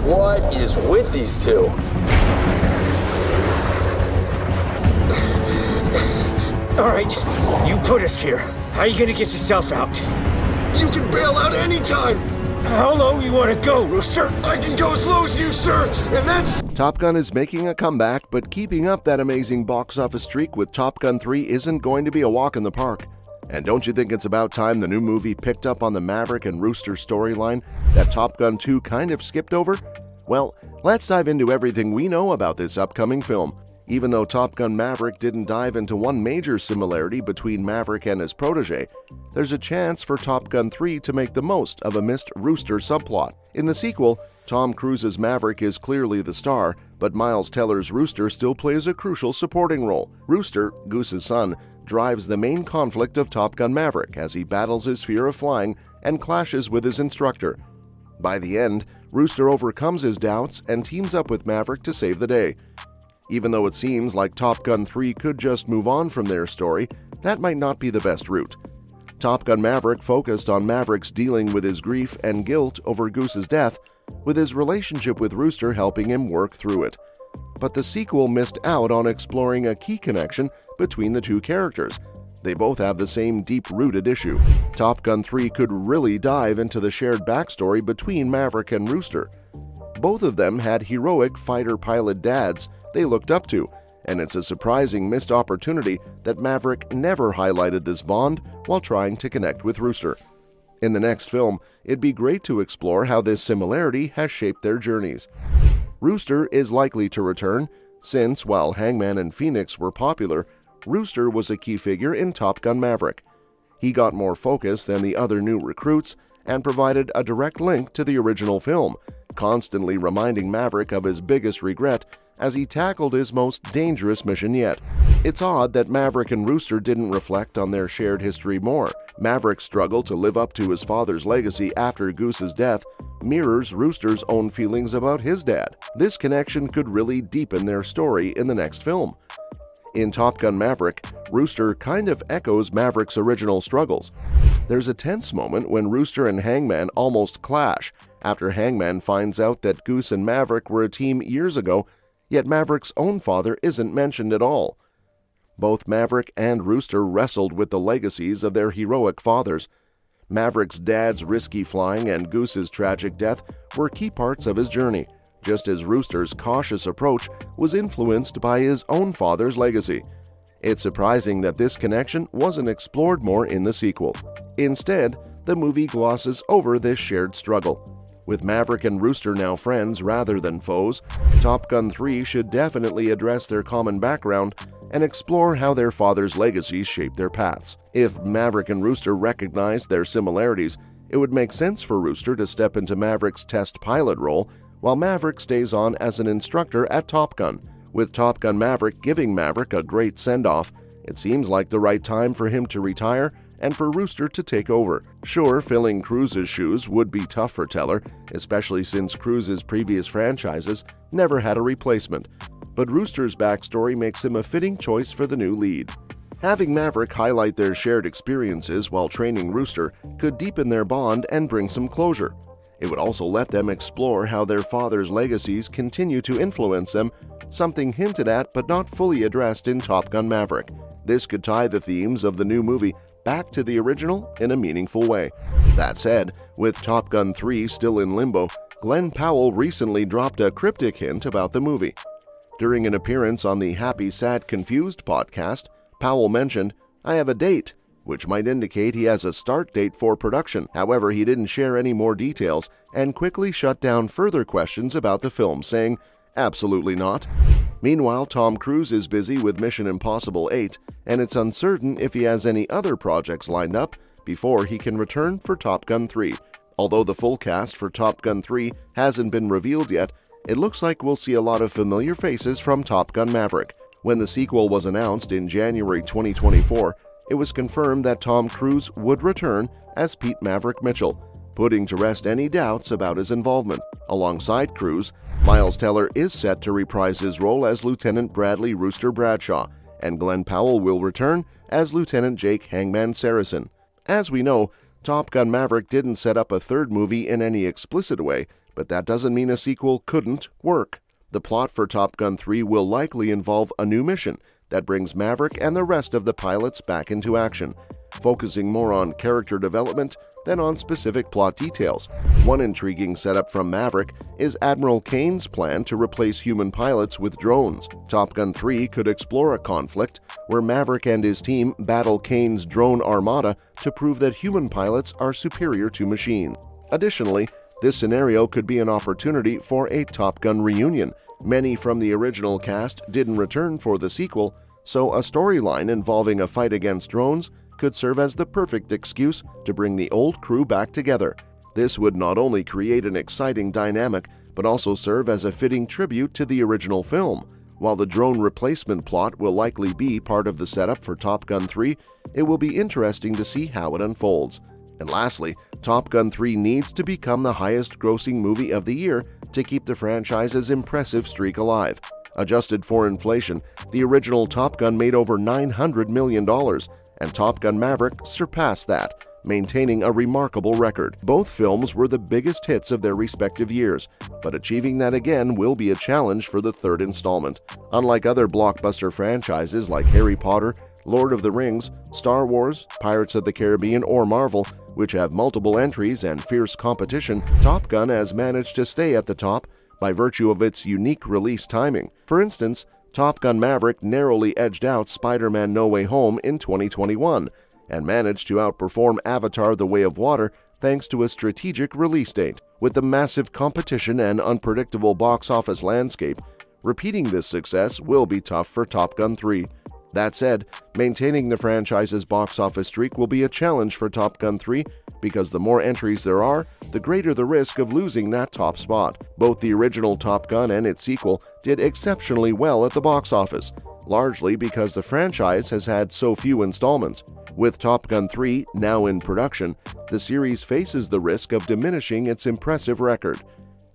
What is with these two? All right, you put us here. How are you gonna get yourself out? You can bail out anytime! How low you wanna go, Rooster? I can go as low as you, sir, and that's... Top Gun is making a comeback, but keeping up that amazing box office streak with Top Gun 3 isn't going to be a walk in the park. And don't you think it's about time the new movie picked up on the Maverick and Rooster storyline that Top Gun 2 kind of skipped over? Well, let's dive into everything we know about this upcoming film. Even though Top Gun Maverick didn't dive into one major similarity between Maverick and his protege, there's a chance for Top Gun 3 to make the most of a missed Rooster subplot. In the sequel, Tom Cruise's Maverick is clearly the star, but Miles Teller's Rooster still plays a crucial supporting role. Rooster, Goose's son, drives the main conflict of Top Gun Maverick as he battles his fear of flying and clashes with his instructor. By the end, Rooster overcomes his doubts and teams up with Maverick to save the day. Even though it seems like Top Gun 3 could just move on from their story, that might not be the best route. Top Gun Maverick focused on Maverick's dealing with his grief and guilt over Goose's death, with his relationship with Rooster helping him work through it. But the sequel missed out on exploring a key connection between the two characters. They both have the same deep-rooted issue. Top Gun 3 could really dive into the shared backstory between Maverick and Rooster. Both of them had heroic fighter pilot dads they looked up to, and it's a surprising missed opportunity that Maverick never highlighted this bond while trying to connect with Rooster. In the next film, it'd be great to explore how this similarity has shaped their journeys. Rooster is likely to return, since while Hangman and Phoenix were popular, Rooster was a key figure in Top Gun Maverick. He got more focus than the other new recruits and provided a direct link to the original film, constantly reminding Maverick of his biggest regret as he tackled his most dangerous mission yet. It's odd that Maverick and Rooster didn't reflect on their shared history more. Maverick's struggle to live up to his father's legacy after Goose's death mirrors Rooster's own feelings about his dad. This connection could really deepen their story in the next film. In Top Gun Maverick, Rooster kind of echoes Maverick's original struggles. There's a tense moment when Rooster and Hangman almost clash after Hangman finds out that Goose and Maverick were a team years ago, yet Maverick's own father isn't mentioned at all. Both Maverick and Rooster wrestled with the legacies of their heroic fathers. Maverick's dad's risky flying and Goose's tragic death were key parts of his journey, just as Rooster's cautious approach was influenced by his own father's legacy. It's surprising that this connection wasn't explored more in the sequel. Instead, the movie glosses over this shared struggle. With Maverick and Rooster now friends rather than foes, Top Gun 3 should definitely address their common background and explore how their father's legacies shaped their paths. If Maverick and Rooster recognized their similarities, it would make sense for Rooster to step into Maverick's test pilot role while Maverick stays on as an instructor at Top Gun. With Top Gun Maverick giving Maverick a great send-off, it seems like the right time for him to retire and for Rooster to take over. Sure, filling Cruise's shoes would be tough for Teller, especially since Cruise's previous franchises never had a replacement, but Rooster's backstory makes him a fitting choice for the new lead. Having Maverick highlight their shared experiences while training Rooster could deepen their bond and bring some closure. It would also let them explore how their father's legacies continue to influence them, something hinted at but not fully addressed in Top Gun Maverick. This could tie the themes of the new movie back to the original in a meaningful way. That said, with Top Gun 3 still in limbo, Glenn Powell recently dropped a cryptic hint about the movie. During an appearance on the Happy Sad Confused podcast, Powell mentioned, "I have a date," which might indicate he has a start date for production. However, he didn't share any more details and quickly shut down further questions about the film, saying, "Absolutely not." Meanwhile, Tom Cruise is busy with Mission Impossible 8, and it's uncertain if he has any other projects lined up before he can return for Top Gun 3. Although the full cast for Top Gun 3 hasn't been revealed yet, it looks like we'll see a lot of familiar faces from Top Gun Maverick. When the sequel was announced in January 2024, it was confirmed that Tom Cruise would return as Pete Maverick Mitchell, putting to rest any doubts about his involvement. Alongside Cruise, Miles Teller is set to reprise his role as Lieutenant Bradley Rooster Bradshaw, and Glenn Powell will return as Lieutenant Jake Hangman Saracen. As we know, Top Gun Maverick didn't set up a third movie in any explicit way, but that doesn't mean a sequel couldn't work. The plot for Top Gun 3 will likely involve a new mission that brings Maverick and the rest of the pilots back into action, focusing more on character development than on specific plot details. One intriguing setup from Maverick is Admiral Kane's plan to replace human pilots with drones. Top Gun 3 could explore a conflict where Maverick and his team battle Kane's drone armada to prove that human pilots are superior to machines. Additionally, this scenario could be an opportunity for a Top Gun reunion. Many from the original cast didn't return for the sequel, so a storyline involving a fight against drones could serve as the perfect excuse to bring the old crew back together. This would not only create an exciting dynamic, but also serve as a fitting tribute to the original film. While the drone replacement plot will likely be part of the setup for Top Gun 3, it will be interesting to see how it unfolds. And lastly, Top Gun 3 needs to become the highest-grossing movie of the year to keep the franchise's impressive streak alive. Adjusted for inflation, the original Top Gun made over $900 million, and Top Gun Maverick surpassed that, maintaining a remarkable record. Both films were the biggest hits of their respective years, but achieving that again will be a challenge for the third installment. Unlike other blockbuster franchises like Harry Potter, Lord of the Rings, Star Wars, Pirates of the Caribbean, or Marvel, which have multiple entries and fierce competition, Top Gun has managed to stay at the top by virtue of its unique release timing. For instance, Top Gun Maverick narrowly edged out Spider-Man No Way Home in 2021 and managed to outperform Avatar: The Way of Water thanks to a strategic release date. With the massive competition and unpredictable box office landscape, repeating this success will be tough for Top Gun 3. That said, maintaining the franchise's box office streak will be a challenge for Top Gun 3 because the more entries there are, the greater the risk of losing that top spot. Both the original Top Gun and its sequel did exceptionally well at the box office, largely because the franchise has had so few installments. With Top Gun 3 now in production, the series faces the risk of diminishing its impressive record.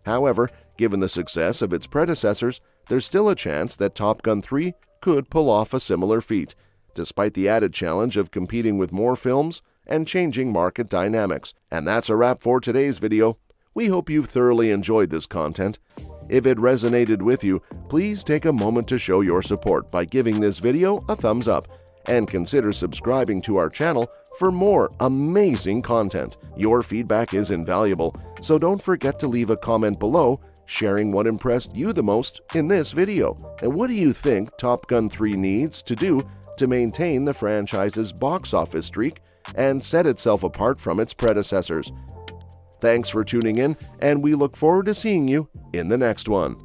However, given the success of its predecessors, there's still a chance that Top Gun 3 could pull off a similar feat, despite the added challenge of competing with more films and changing market dynamics. And that's a wrap for today's video. We hope you've thoroughly enjoyed this content. If it resonated with you, please take a moment to show your support by giving this video a thumbs up and consider subscribing to our channel for more amazing content. Your feedback is invaluable, so don't forget to leave a comment below sharing what impressed you the most in this video. And what do you think Top Gun 3 needs to do to maintain the franchise's box office streak and set itself apart from its predecessors? Thanks for tuning in, and we look forward to seeing you in the next one.